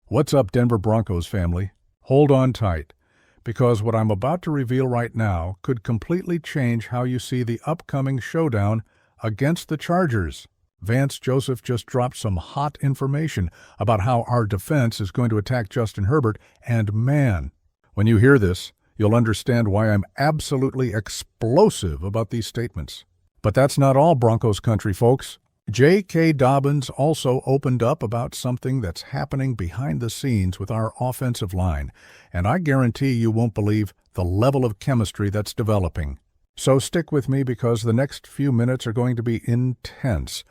What's up, Denver Broncos family? Hold on tight, because what I'm about to reveal right now could completely change how you see the upcoming showdown against the Chargers. Vance Joseph just dropped some hot information about how our defense is going to attack Justin Herbert, and man, when you hear this, you'll understand why I'm absolutely explosive about these statements. But that's not all, Broncos Country folks. J.K. Dobbins also opened up about something that's happening behind the scenes with our offensive line, and I guarantee you won't believe the level of chemistry that's developing. So stick with me, because the next few minutes are going to be intense,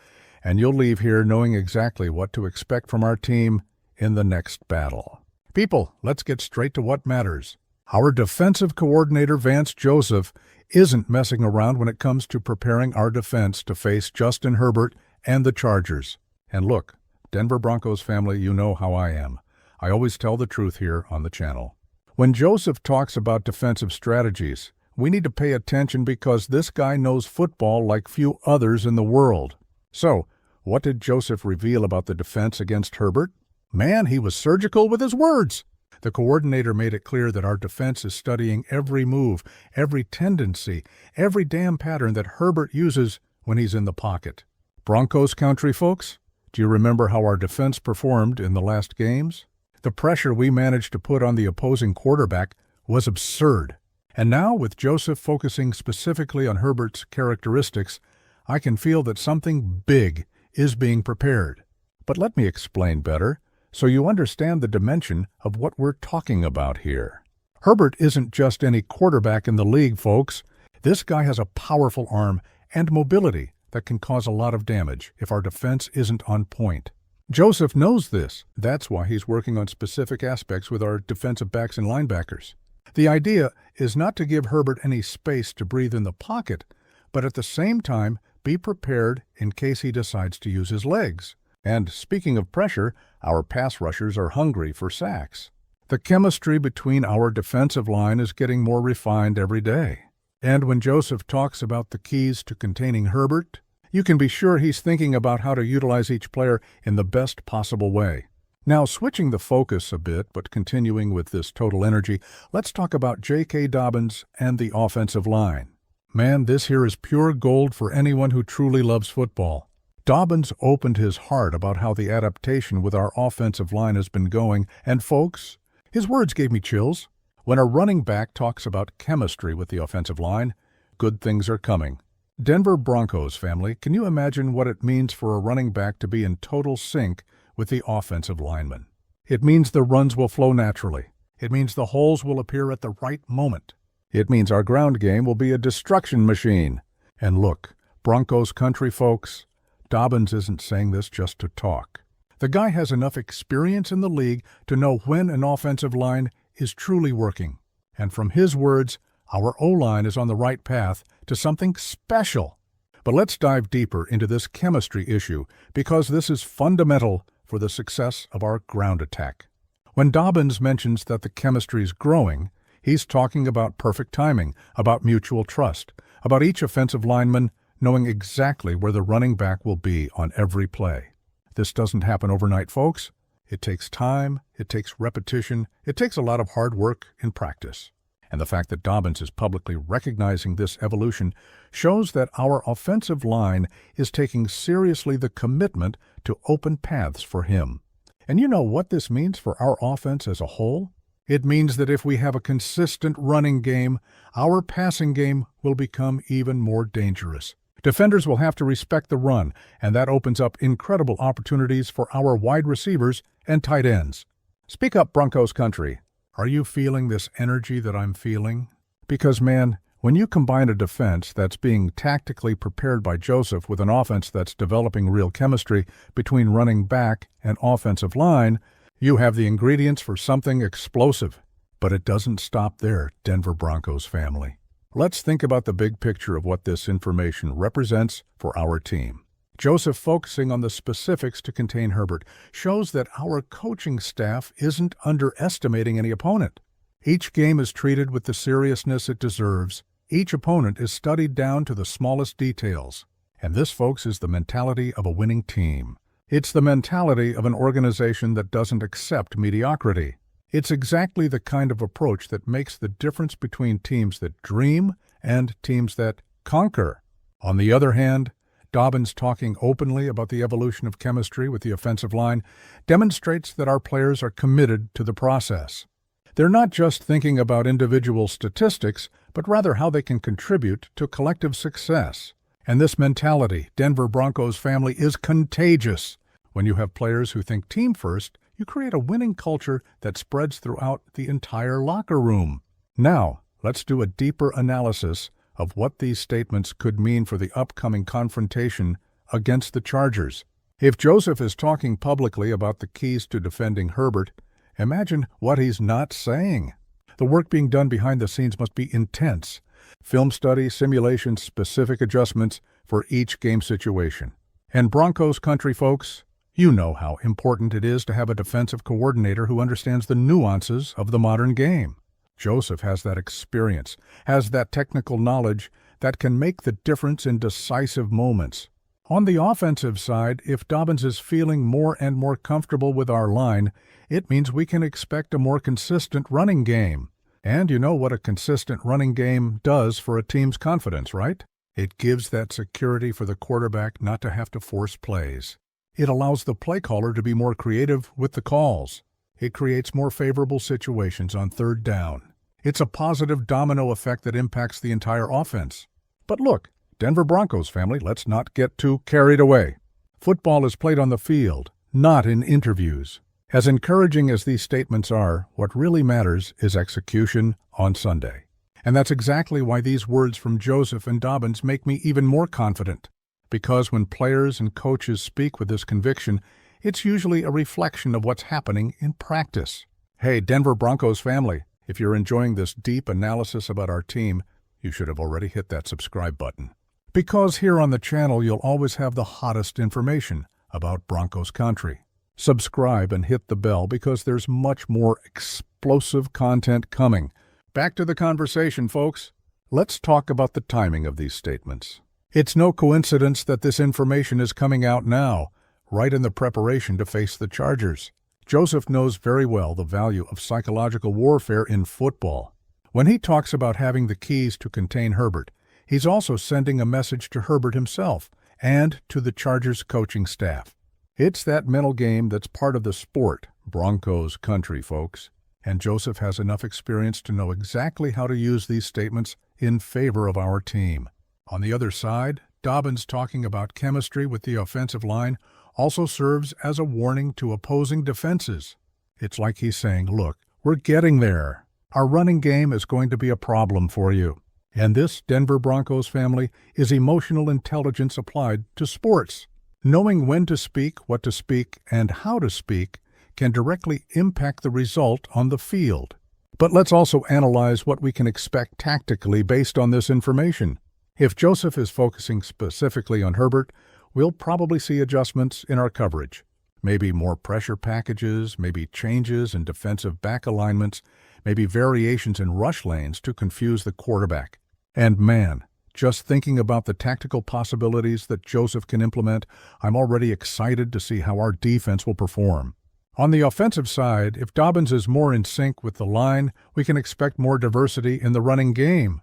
and you'll leave here knowing exactly what to expect from our team in the next battle. People, let's get straight to what matters. Our defensive coordinator, Vance Joseph, isn't messing around when it comes to preparing our defense to face Justin Herbert and the Chargers. And look, Denver Broncos family, you know how I am. I always tell the truth here on the channel. When Joseph talks about defensive strategies, we need to pay attention, because this guy knows football like few others in the world. So, what did Joseph reveal about the defense against Herbert? Man, he was surgical with his words. The coordinator made it clear that our defense is studying every move, every tendency, every damn pattern that Herbert uses when he's in the pocket. Broncos Country folks, do you remember how our defense performed in the last games? The pressure we managed to put on the opposing quarterback was absurd. And now, with Joseph focusing specifically on Herbert's characteristics, I can feel that something big is being prepared. But let me explain better, so you understand the dimension of what we're talking about here. Herbert isn't just any quarterback in the league, folks. This guy has a powerful arm and mobility that can cause a lot of damage if our defense isn't on point. Joseph knows this. That's why he's working on specific aspects with our defensive backs and linebackers. The idea is not to give Herbert any space to breathe in the pocket, but at the same time be prepared in case he decides to use his legs. And speaking of pressure, our pass rushers are hungry for sacks. The chemistry between our defensive line is getting more refined every day. And when Joseph talks about the keys to containing Herbert, you can be sure he's thinking about how to utilize each player in the best possible way. Now, switching the focus a bit, but continuing with this total energy, let's talk about J.K. Dobbins and the offensive line. Man, this here is pure gold for anyone who truly loves football. Dobbins opened his heart about how the adaptation with our offensive line has been going, and folks, his words gave me chills. When a running back talks about chemistry with the offensive line, good things are coming. Denver Broncos family, can you imagine what it means for a running back to be in total sync with the offensive lineman? It means the runs will flow naturally. It means the holes will appear at the right moment. It means our ground game will be a destruction machine. And look, Broncos Country folks, Dobbins isn't saying this just to talk. The guy has enough experience in the league to know when an offensive line is truly working. And from his words, our O-line is on the right path to something special. But let's dive deeper into this chemistry issue, because this is fundamental for the success of our ground attack. When Dobbins mentions that the chemistry is growing, he's talking about perfect timing, about mutual trust, about each offensive lineman knowing exactly where the running back will be on every play. This doesn't happen overnight, folks. It takes time, it takes repetition, it takes a lot of hard work in practice. And the fact that Dobbins is publicly recognizing this evolution shows that our offensive line is taking seriously the commitment to open paths for him. And you know what this means for our offense as a whole? It means that if we have a consistent running game, our passing game will become even more dangerous. Defenders will have to respect the run, and that opens up incredible opportunities for our wide receivers and tight ends. Speak up, Broncos Country. Are you feeling this energy that I'm feeling? Because, man, when you combine a defense that's being tactically prepared by Joseph with an offense that's developing real chemistry between running back and offensive line, you have the ingredients for something explosive. But it doesn't stop there, Denver Broncos family. Let's think about the big picture of what this information represents for our team. Joseph focusing on the specifics to contain Herbert shows that our coaching staff isn't underestimating any opponent. Each game is treated with the seriousness it deserves. Each opponent is studied down to the smallest details. And this, folks, is the mentality of a winning team. It's the mentality of an organization that doesn't accept mediocrity. It's exactly the kind of approach that makes the difference between teams that dream and teams that conquer. On the other hand, Dobbins talking openly about the evolution of chemistry with the offensive line demonstrates that our players are committed to the process. They're not just thinking about individual statistics, but rather how they can contribute to collective success. And this mentality, Denver Broncos family, is contagious. When you have players who think team first, you create a winning culture that spreads throughout the entire locker room. Now, let's do a deeper analysis of what these statements could mean for the upcoming confrontation against the Chargers. If Joseph is talking publicly about the keys to defending Herbert, imagine what he's not saying. The work being done behind the scenes must be intense. Film study, simulations, specific adjustments for each game situation. And Broncos Country folks, you know how important it is to have a defensive coordinator who understands the nuances of the modern game. Joseph has that experience, has that technical knowledge that can make the difference in decisive moments. On the offensive side, if Dobbins is feeling more and more comfortable with our line, it means we can expect a more consistent running game. And you know what a consistent running game does for a team's confidence, right? It gives that security for the quarterback not to have to force plays. It allows the play caller to be more creative with the calls. It creates more favorable situations on third down. It's a positive domino effect that impacts the entire offense. But look, Denver Broncos family, let's not get too carried away. Football is played on the field, not in interviews. As encouraging as these statements are, what really matters is execution on Sunday. And that's exactly why these words from Joseph and Dobbins make me even more confident. Because when players and coaches speak with this conviction, it's usually a reflection of what's happening in practice. Hey, Denver Broncos family, if you're enjoying this deep analysis about our team, you should have already hit that subscribe button. Because here on the channel, you'll always have the hottest information about Broncos Country. Subscribe and hit the bell because there's much more explosive content coming. Back to the conversation, folks. Let's talk about the timing of these statements. It's no coincidence that this information is coming out now, right in the preparation to face the Chargers. Joseph knows very well the value of psychological warfare in football. When he talks about having the keys to contain Herbert, he's also sending a message to Herbert himself and to the Chargers coaching staff. It's that mental game that's part of the sport, Broncos Country, folks. And Joseph has enough experience to know exactly how to use these statements in favor of our team. On the other side, Dobbins talking about chemistry with the offensive line also serves as a warning to opposing defenses. It's like he's saying, look, we're getting there. Our running game is going to be a problem for you. And this, Denver Broncos family, is emotional intelligence applied to sports. Knowing when to speak, what to speak, and how to speak can directly impact the result on the field. But let's also analyze what we can expect tactically based on this information. If Joseph is focusing specifically on Herbert, we'll probably see adjustments in our coverage. Maybe more pressure packages, maybe changes in defensive back alignments, maybe variations in rush lanes to confuse the quarterback. And man, just thinking about the tactical possibilities that Joseph can implement, I'm already excited to see how our defense will perform. On the offensive side, if Dobbins is more in sync with the line, we can expect more diversity in the running game.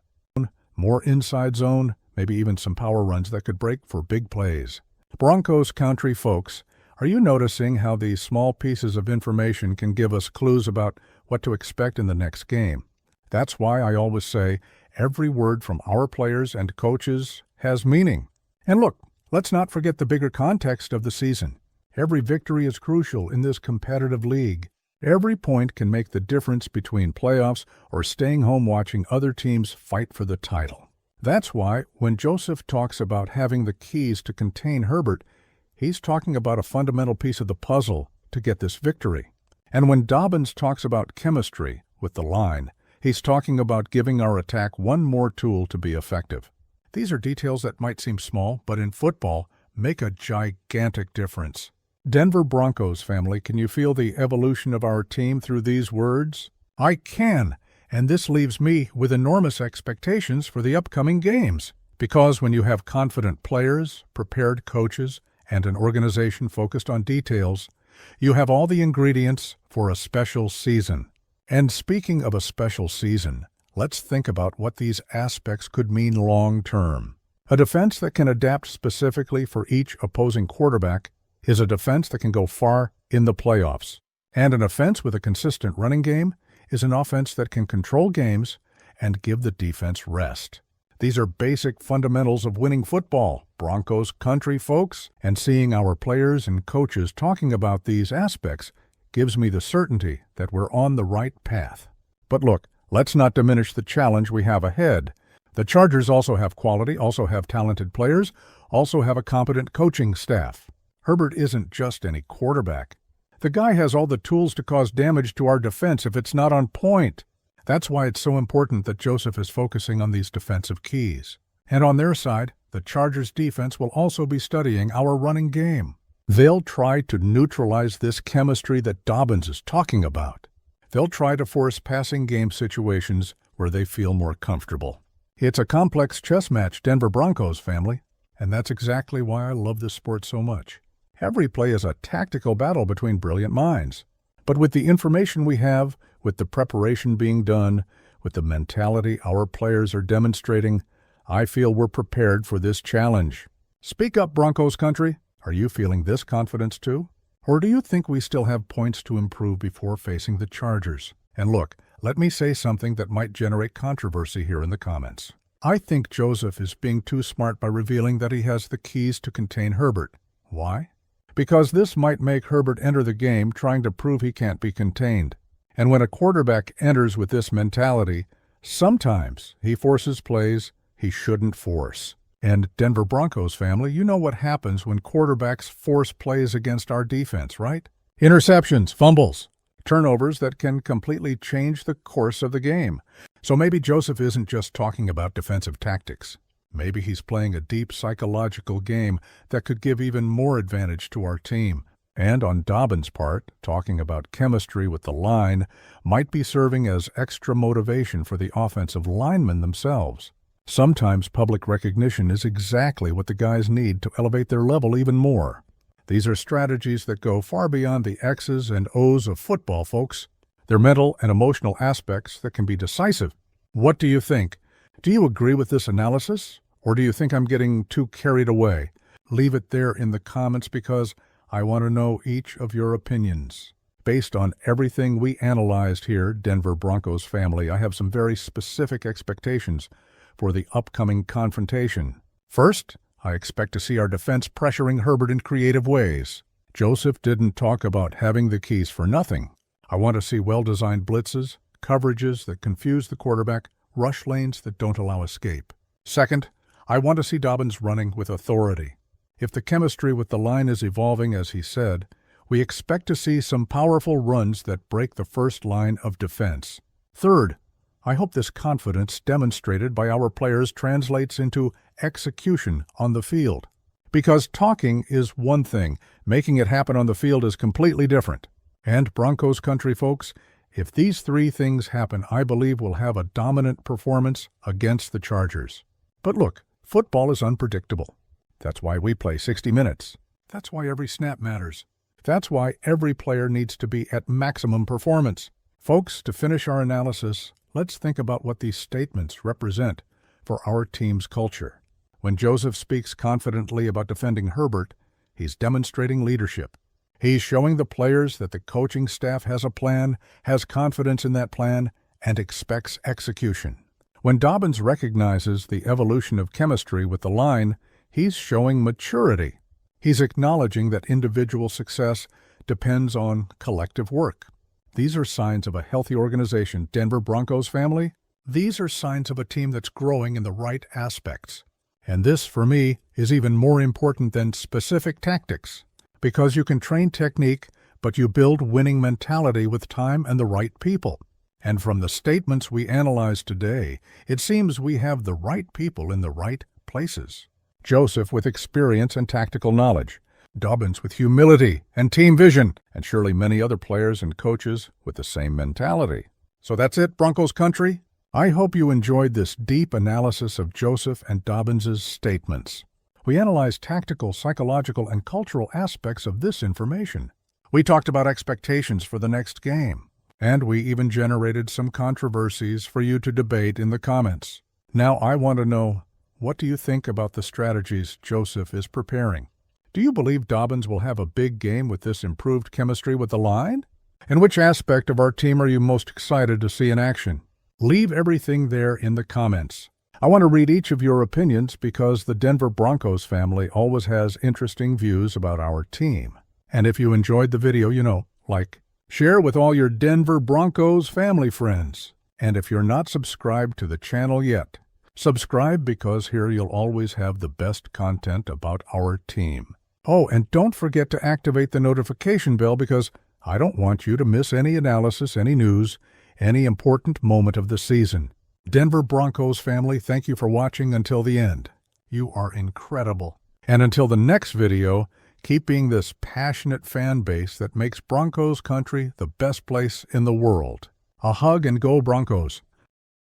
More inside zone, maybe even some power runs that could break for big plays. Broncos Country folks, are you noticing how these small pieces of information can give us clues about what to expect in the next game? That's why I always say every word from our players and coaches has meaning. And look, let's not forget the bigger context of the season. Every victory is crucial in this competitive league. Every point can make the difference between playoffs or staying home watching other teams fight for the title. That's why when Joseph talks about having the keys to contain Herbert, he's talking about a fundamental piece of the puzzle to get this victory. And when Dobbins talks about chemistry with the line, he's talking about giving our attack one more tool to be effective. These are details that might seem small, but in football, make a gigantic difference. Denver Broncos family, can you feel the evolution of our team through these words? I can, and this leaves me with enormous expectations for the upcoming games. Because when you have confident players, prepared coaches, and an organization focused on details, you have all the ingredients for a special season. And speaking of a special season, let's think about what these aspects could mean long-term. A defense that can adapt specifically for each opposing quarterback is a defense that can go far in the playoffs. And an offense with a consistent running game is an offense that can control games and give the defense rest. These are basic fundamentals of winning football, Broncos Country folks, and seeing our players and coaches talking about these aspects gives me the certainty that we're on the right path. But look, let's not diminish the challenge we have ahead. The Chargers also have quality, also have talented players, also have a competent coaching staff. Herbert isn't just any quarterback. The guy has all the tools to cause damage to our defense if it's not on point. That's why it's so important that Joseph is focusing on these defensive keys. And on their side, the Chargers defense will also be studying our running game. They'll try to neutralize this chemistry that Dobbins is talking about. They'll try to force passing game situations where they feel more comfortable. It's a complex chess match, Denver Broncos family, and that's exactly why I love this sport so much. Every play is a tactical battle between brilliant minds. But with the information we have, with the preparation being done, with the mentality our players are demonstrating, I feel we're prepared for this challenge. Speak up, Broncos Country. Are you feeling this confidence too? Or do you think we still have points to improve before facing the Chargers? And look, let me say something that might generate controversy here in the comments. I think Joseph is being too smart by revealing that he has the keys to contain Herbert. Why? Because this might make Herbert enter the game trying to prove he can't be contained. And when a quarterback enters with this mentality, sometimes he forces plays he shouldn't force. And Denver Broncos family, you know what happens when quarterbacks force plays against our defense, right? Interceptions, fumbles, turnovers that can completely change the course of the game. So maybe Joseph isn't just talking about defensive tactics. Maybe he's playing a deep psychological game that could give even more advantage to our team. And on Dobbins' part, talking about chemistry with the line might be serving as extra motivation for the offensive linemen themselves. Sometimes public recognition is exactly what the guys need to elevate their level even more. These are strategies that go far beyond the X's and O's of football, folks. They're mental and emotional aspects that can be decisive. What do you think? Do you agree with this analysis? Or do you think I'm getting too carried away? Leave it there in the comments because I want to know each of your opinions. Based on everything we analyzed here, Denver Broncos family, I have some very specific expectations for the upcoming confrontation. First, I expect to see our defense pressuring Herbert in creative ways. Joseph didn't talk about having the keys for nothing. I want to see well-designed blitzes, coverages that confuse the quarterback, rush lanes that don't allow escape. Second, I want to see Dobbins running with authority. If the chemistry with the line is evolving as he said, we expect to see some powerful runs that break the first line of defense. Third, I hope this confidence demonstrated by our players translates into execution on the field. Because talking is one thing, making it happen on the field is completely different. And Broncos Country folks, if these three things happen, I believe we'll have a dominant performance against the Chargers. But look, football is unpredictable. That's why we play 60 minutes. That's why every snap matters. That's why every player needs to be at maximum performance. Folks, to finish our analysis, let's think about what these statements represent for our team's culture. When Joseph speaks confidently about defending Herbert, he's demonstrating leadership. He's showing the players that the coaching staff has a plan, has confidence in that plan, and expects execution. When Dobbins recognizes the evolution of chemistry with the line, he's showing maturity. He's acknowledging that individual success depends on collective work. These are signs of a healthy organization, Denver Broncos family. These are signs of a team that's growing in the right aspects. And this, for me, is even more important than specific tactics. Because you can train technique, but you build winning mentality with time and the right people. And from the statements we analyzed today, it seems we have the right people in the right places. Joseph with experience and tactical knowledge. Dobbins with humility and team vision, and surely many other players and coaches with the same mentality. So that's it, Broncos Country. I hope you enjoyed this deep analysis of Joseph and Dobbins' statements. We analyzed tactical, psychological, and cultural aspects of this information. We talked about expectations for the next game, and we even generated some controversies for you to debate in the comments. Now I want to know, what do you think about the strategies Joseph is preparing? Do you believe Dobbins will have a big game with this improved chemistry with the line? And which aspect of our team are you most excited to see in action? Leave everything there in the comments. I want to read each of your opinions because the Denver Broncos family always has interesting views about our team. And if you enjoyed the video, like, share with all your Denver Broncos family friends. And if you're not subscribed to the channel yet, subscribe because here you'll always have the best content about our team. Oh, and don't forget to activate the notification bell because I don't want you to miss any analysis, any news, any important moment of the season. Denver Broncos family, thank you for watching until the end. You are incredible. And until the next video, keep being this passionate fan base that makes Broncos Country the best place in the world. A hug and go Broncos.